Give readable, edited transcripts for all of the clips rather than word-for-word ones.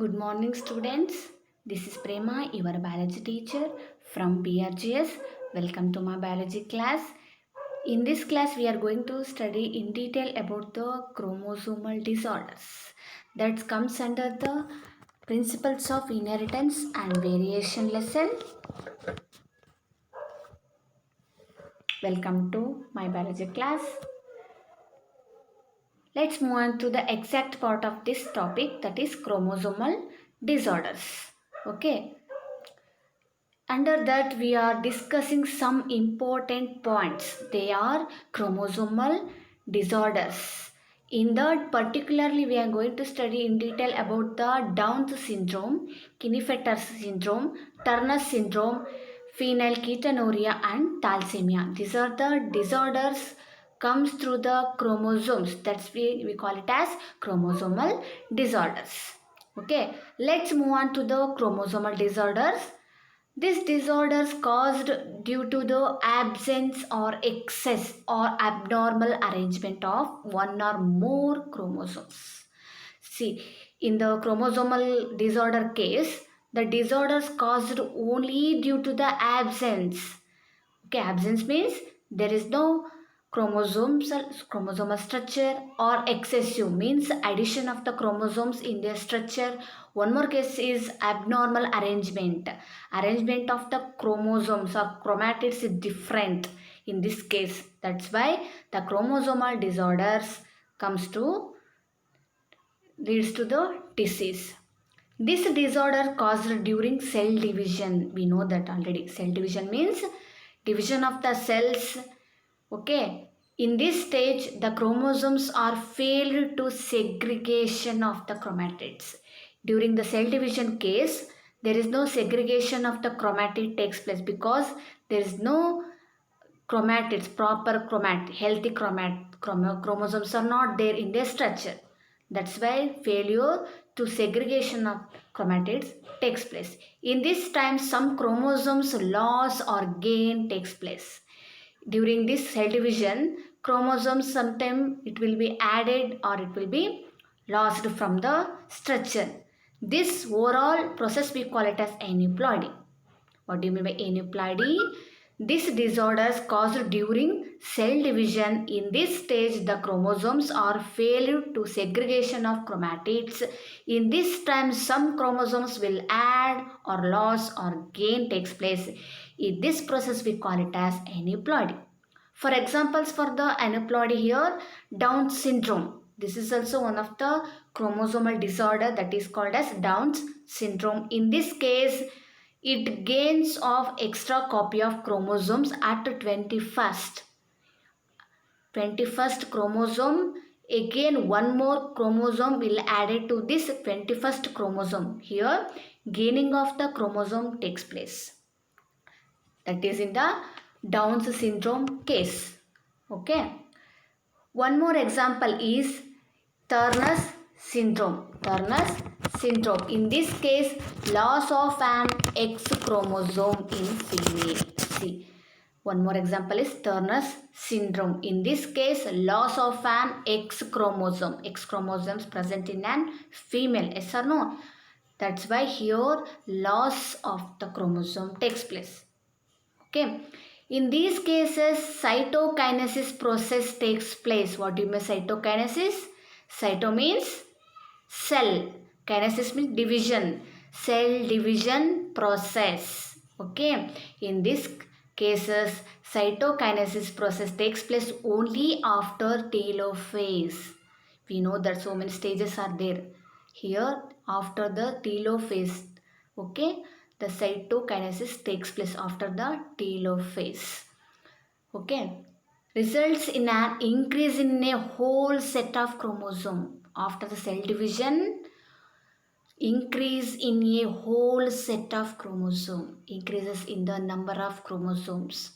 Good morning, students. This is Prema, your biology teacher from PRGS. Welcome to my biology class. In this class, we are going to study in detail about the chromosomal disorders. That comes under the principles of inheritance and variation lesson. Welcome to my biology class. Let's move on to the exact part of this topic, that is chromosomal disorders. Okay. Under that, we are discussing some important points. They are chromosomal disorders. In that, particularly, we are going to study in detail about the Down syndrome, Klinefelter syndrome, Turner syndrome, phenylketonuria, and thalassemia. These are the disorders comes through the chromosomes. That's we call it as chromosomal disorders. Okay, let's move on to the chromosomal disorders. This disorders caused due to the absence or excess or abnormal arrangement of one or more chromosomes. See, in the chromosomal disorder case, the disorders caused only due to the absence. Okay, absence means there is no chromosomal structure, or excessive means addition of the chromosomes in their structure. One more case is abnormal arrangement. Arrangement of the chromosomes or chromatids is different in this case. That's why the chromosomal disorders comes to leads to the disease. This disorder caused during cell division. We know that already. Cell division means division of the cells. Okay. In this stage, the chromosomes are failed to segregation of the chromatids. During the cell division case, there is no segregation of the chromatid takes place because there is no chromatids, proper healthy chromosomes are not there in their structure. That's why failure to segregation of chromatids takes place. In this time, some chromosomes loss or gain takes place. During this cell division, chromosomes sometimes it will be added or it will be lost from the structure. This overall process we call it as aneuploidy. What do you mean by aneuploidy? This disorder is caused during cell division. In this stage, the chromosomes are failed to segregation of chromatids. In this time, some chromosomes will add or loss or gain takes place. In this process, we call it as aneuploidy. For examples for the aneuploidy here, Down syndrome. This is also one of the chromosomal disorder that is called as Down's syndrome. In this case, it gains of extra copy of chromosomes at 21st chromosome. Again, one more chromosome will added to this 21st chromosome. Here, gaining of the chromosome takes place. That is in the Down's syndrome case. Okay. One more example is Turner's syndrome. Turner's syndrome. In this case, loss of an X chromosome in female. See, one more example is Turner's syndrome. In this case, loss of an X chromosome. X chromosomes present in an female. Yes or no? That's why here loss of the chromosome takes place. Okay. In these cases, cytokinesis process takes place. What do you mean cytokinesis? Cyto means cell. Kinesis means division. Cell division process. Okay. In these cases, cytokinesis process takes place only after telophase. We know that so many stages are there. Here, after the telophase. Okay. The cytokinesis takes place after the telophase. Okay. Results in an increase in a whole set of chromosome. After the cell division, increase in a whole set of chromosome. Increases in the number of chromosomes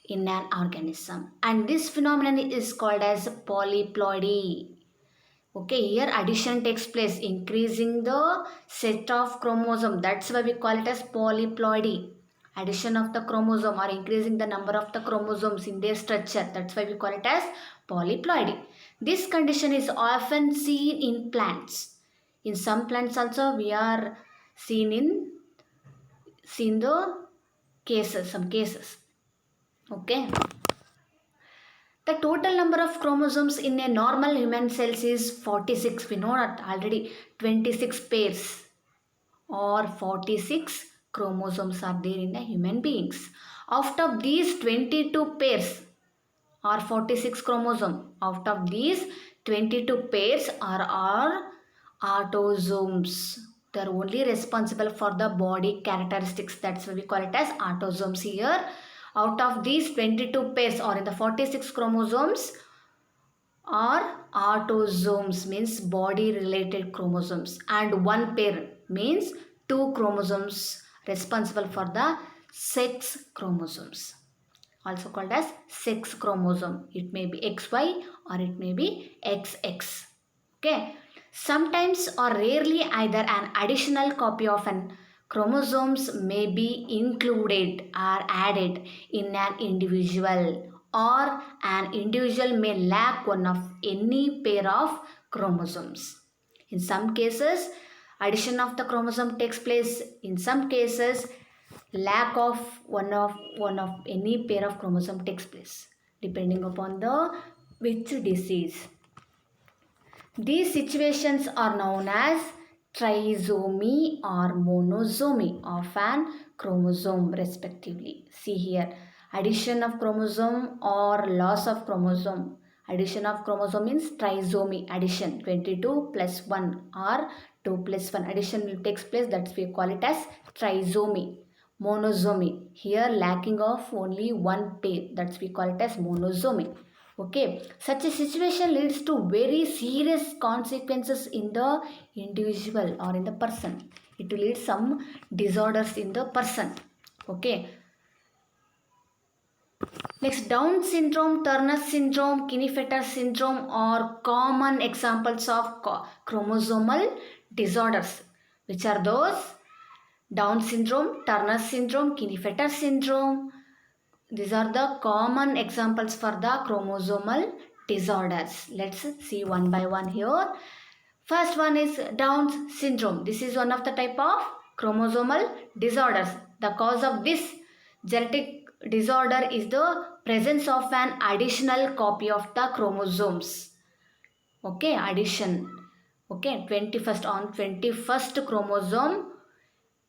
in an organism. And this phenomenon is called as polyploidy. Okay, here addition takes place, increasing the set of chromosome. That's why we call it as polyploidy. Addition of the chromosome or increasing the number of the chromosomes in their structure. That's why we call it as polyploidy. This condition is often seen in plants. In some plants also we are seen the cases, some cases. Okay. The total number of chromosomes in a normal human cells is 46. We know that already. 26 pairs or 46 chromosomes are there in the human beings. Out of these 22 pairs or 46 chromosome, out of these 22 pairs are autosomes. They are only responsible for the body characteristics. That's why we call it as autosomes here. Out of these 22 pairs or in the 46 chromosomes are autosomes, means body related chromosomes, and one pair means two chromosomes responsible for the sex chromosomes, also called as sex chromosome. It may be XY or it may be XX. Okay. Sometimes or rarely either an additional copy of an chromosomes may be included or added in an individual, or an individual may lack one of any pair of chromosomes. In some cases, addition of the chromosome takes place. In some cases, lack of one of any pair of chromosome takes place, depending upon the which disease. These situations are known as trisomy or monosomy of an chromosome respectively. See here, addition of chromosome or loss of chromosome. Addition of chromosome means trisomy, addition 22 plus 1 or 2 plus 1. Addition will takes place, that's we call it as trisomy. Monosomy, here lacking of only one pair, that's we call it as monosomy. Okay, such a situation leads to very serious consequences in the individual or in the person. It will lead some disorders in the person. Okay. Next, Down syndrome, Turner syndrome, Klinefelter syndrome are common examples of chromosomal disorders. Which are those? Down syndrome, Turner syndrome, Klinefelter syndrome. These are the common examples for the chromosomal disorders. Let's see one by one here. First one is Down syndrome. This is one of the type of chromosomal disorders. The cause of this genetic disorder is the presence of an additional copy of the chromosomes. Okay, addition. Okay, 21st chromosome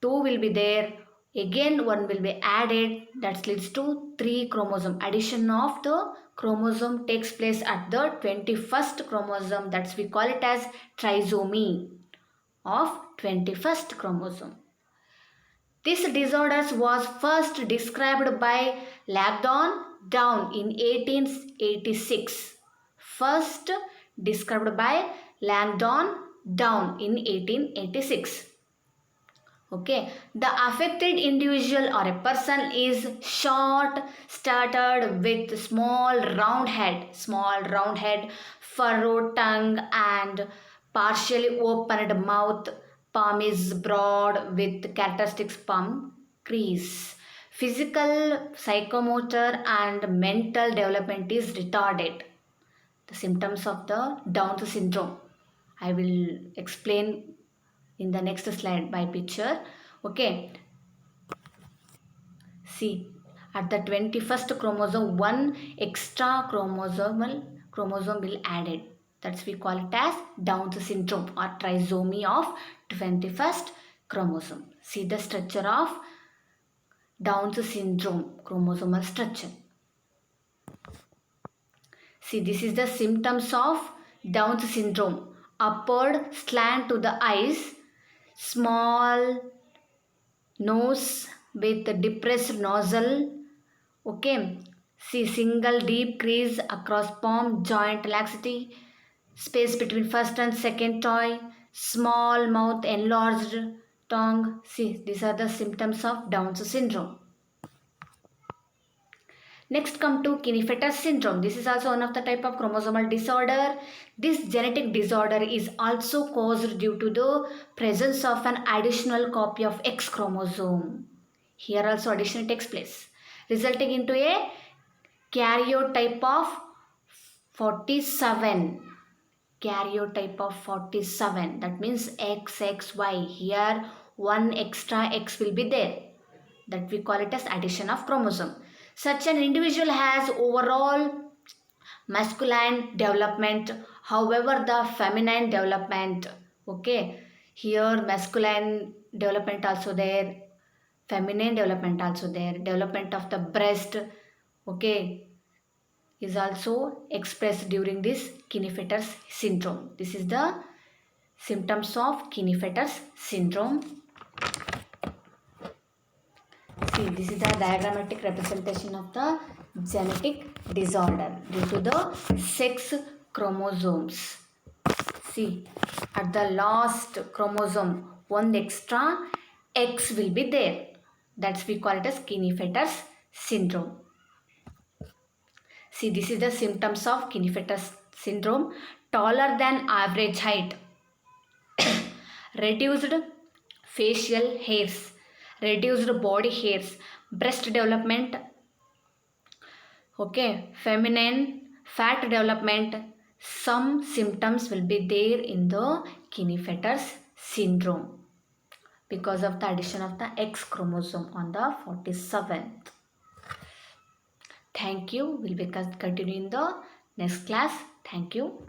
2 will be there, again 1 will be added, that leads to 3 chromosome. Addition of the chromosome takes place at the 21st chromosome, that's we call it as trisomy of 21st chromosome. This disorder was first described by Langdon Down in 1886. First described by Langdon Down in 1886. Okay, the affected individual or a person is short, started with small round head, furrowed tongue and partially opened mouth. Palm is broad with characteristics palm crease. Physical, psychomotor and mental development is retarded. The symptoms of the Down syndrome I will explain in the next slide by picture. Okay, see, at the 21st chromosome, one extra chromosome will added. That's we call it as Down syndrome or trisomy of 21st chromosome. See the structure of Down syndrome, chromosomal structure. See, this is the symptoms of Down syndrome. Upward slant to the eyes, small nose with depressed nostril. Okay, see, single deep crease across palm, joint laxity, space between first and second toe, small mouth, enlarged tongue. See, these are the symptoms of Down syndrome. Next come to Klinefelter syndrome. This is also one of the type of chromosomal disorder. This genetic disorder is also caused due to the presence of an additional copy of X chromosome. Here also addition takes place, resulting into a karyotype of 47. karyotype of 47. That means XXY. Here one extra X will be there. That we call it as addition of chromosome. Such an individual has overall masculine development, however the feminine development, okay, here masculine development also there, feminine development also there, development of the breast, okay, is also expressed during this Klinefelter's syndrome. This is the symptoms of Klinefelter's syndrome. See, this is the diagrammatic representation of the genetic disorder due to the sex chromosomes. See, at the last chromosome, one extra X will be there. That's we call it as Klinefelter's syndrome. See, this is the symptoms of Klinefelter's syndrome. Taller than average height, reduced facial hairs, reduced body hairs, breast development, okay, feminine fat development. Some symptoms will be there in the Klinefelter's syndrome because of the addition of the X chromosome on the 47th. Thank you. We'll be continuing the next class. Thank you.